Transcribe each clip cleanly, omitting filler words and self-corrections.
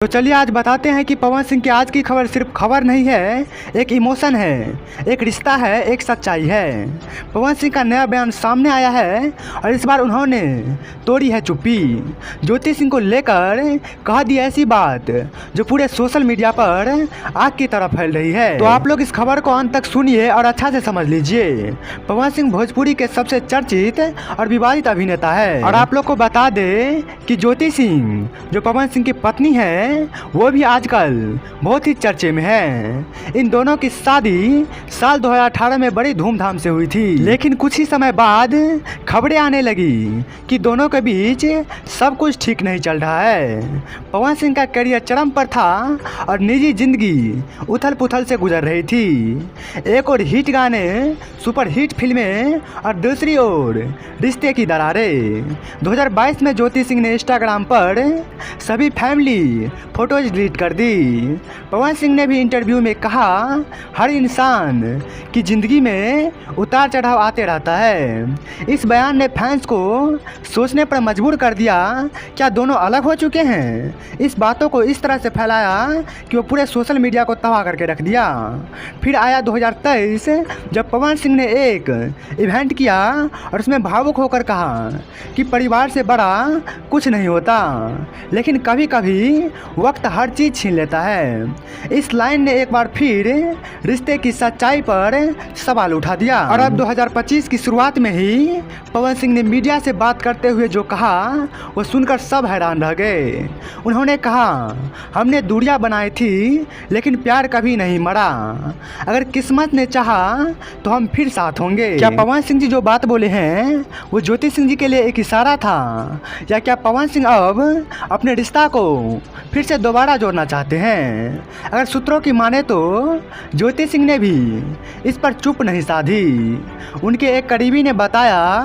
तो चलिए आज बताते हैं कि पवन सिंह की आज की खबर सिर्फ खबर नहीं है, एक इमोशन है, एक रिश्ता है, एक सच्चाई है। पवन सिंह का नया बयान सामने आया है और इस बार उन्होंने तोड़ी है चुप्पी। ज्योति सिंह को लेकर कह दी ऐसी बात जो पूरे सोशल मीडिया पर आग की तरह फैल रही है। तो आप लोग इस खबर को अंत तक सुनिए और अच्छा से समझ लीजिए। पवन सिंह भोजपुरी के सबसे चर्चित और विवादित अभिनेता है और आप लोग को बता दे कि ज्योति सिंह जो पवन सिंह की पत्नी है वो भी आजकल बहुत ही चर्चे में है। इन दोनों की शादी साल 2018 में बड़ी धूमधाम से हुई थी, लेकिन कुछ ही समय बाद खबरें आने लगी कि दोनों के बीच सब कुछ ठीक नहीं चल रहा है। पवन सिंह का करियर चरम पर था और निजी जिंदगी उथल पुथल से गुजर रही थी। एक और हिट गाने, सुपर हिट फिल्में और दूसरी ओर रिश्ते की दरारें। 2022 में ज्योति सिंह ने इंस्टाग्राम पर सभी फैमिली फोटोज डिलीट कर दी। पवन सिंह ने भी इंटरव्यू में कहा, हर इंसान की ज़िंदगी में उतार चढ़ाव आते रहता है। इस बयान ने फैंस को सोचने पर मजबूर कर दिया, क्या दोनों अलग हो चुके हैं। इस बातों को इस तरह से फैलाया कि वो पूरे सोशल मीडिया को तबाह करके रख दिया। फिर आया 2023 जब पवन सिंह ने एक इवेंट किया और उसमें भावुक होकर कहा कि परिवार से बड़ा कुछ नहीं होता, लेकिन कभी कभी वक्त हर चीज़ छीन लेता है। इस लाइन ने एक बार फिर रिश्ते की सच्चाई पर सवाल उठा दिया। और अब 2025 की शुरुआत में ही पवन सिंह ने मीडिया से बात करते हुए जो कहा वो सुनकर सब हैरान रह गए। उन्होंने कहा, हमने दूरियां बनाई थी लेकिन प्यार कभी नहीं मरा। अगर किस्मत ने चाहा तो हम फिर साथ होंगे। क्या पवन सिंह जी जो बात बोले हैं वो ज्योति सिंह जी के लिए एक इशारा था, या क्या पवन सिंह अब अपने रिश्ता को फिर से दोबारा जोड़ना चाहते हैं। अगर सूत्रों की माने तो ज्योति सिंह ने भी इस पर चुप नहीं साधी। उनके एक करीबी ने बताया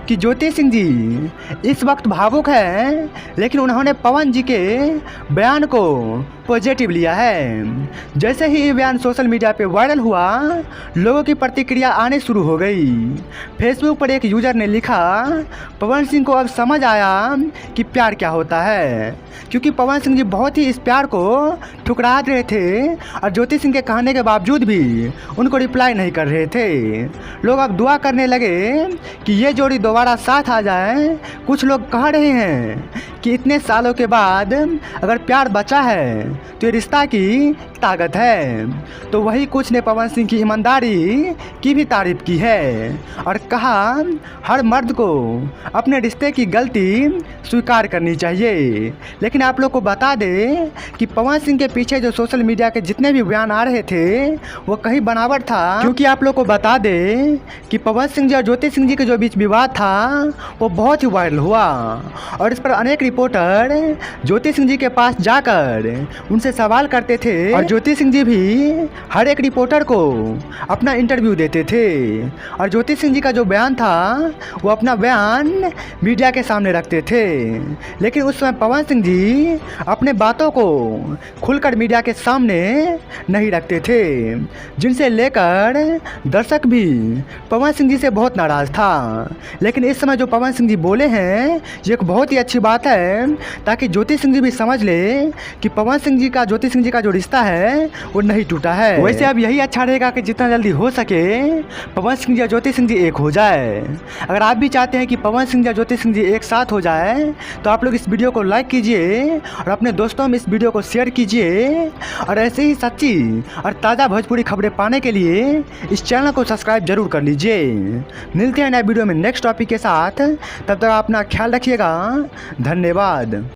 कि ज्योति सिंह जी इस वक्त भावुक हैं, लेकिन उन्होंने पवन जी के बयान को पॉजिटिव लिया है। जैसे ही ये बयान सोशल मीडिया पे वायरल हुआ, लोगों की प्रतिक्रिया आने शुरू हो गई। फेसबुक पर एक यूज़र ने लिखा, पवन सिंह को अब समझ आया कि प्यार क्या होता है, क्योंकि पवन सिंह जी बहुत ही इस प्यार को ठुकरा रहे थे और ज्योति सिंह के कहने के बावजूद भी उनको रिप्लाई नहीं कर रहे थे। लोग अब दुआ करने लगे कि ये जोड़ी दोबारा साथ आ जाए। कुछ लोग कह रहे हैं कि इतने सालों के बाद अगर प्यार बचा है तो ये रिश्ता की ताकत है। तो वही कुछ ने पवन सिंह की ईमानदारी की भी तारीफ की है और कहा, हर मर्द को अपने रिश्ते की गलती स्वीकार करनी चाहिए। लेकिन आप लोग को बता दें कि पवन सिंह के पीछे जो सोशल मीडिया के जितने भी बयान आ रहे थे वो कहीं बनावट था, क्योंकि आप लोग को बता दें कि पवन सिंह जी और ज्योति सिंह जी के जो बीच विवाद था वो बहुत ही वायरल हुआ और इस पर अनेक रिपोर्टर ज्योति सिंह जी के पास जाकर उनसे सवाल करते थे और ज्योति सिंह जी भी हर एक रिपोर्टर को अपना इंटरव्यू देते थे और ज्योति सिंह जी का जो बयान था वो अपना बयान मीडिया के सामने रखते थे। लेकिन उस समय पवन सिंह जी अपने बातों को खुलकर मीडिया के सामने नहीं रखते थे, जिनसे लेकर दर्शक भी पवन सिंह जी से बहुत नाराज़ था। लेकिन इस समय जो पवन सिंह जी बोले हैं ये एक बहुत ही अच्छी बात है, ताकि ज्योति सिंह जी भी समझ ले कि पवन सिंह जी का ज्योति सिंह जी का जो रिश्ता है वो नहीं टूटा है। वैसे अब यही अच्छा रहेगा कि जितना जल्दी हो सके पवन सिंह जी और ज्योति सिंह जी एक हो जाए। अगर आप भी चाहते हैं कि पवन सिंह जी और ज्योति सिंह जी एक साथ हो जाए तो आप लोग इस वीडियो को लाइक कीजिए और अपने दोस्तों में इस वीडियो को शेयर कीजिए। और ऐसे ही सच्ची और ताज़ा भोजपुरी खबरें पाने के लिए इस चैनल को सब्सक्राइब जरूर कर लीजिए। मिलते हैं नए वीडियो में नेक्स्ट टॉपिक के साथ, तब तक अपना ख्याल रखिएगा। धन्यवाद।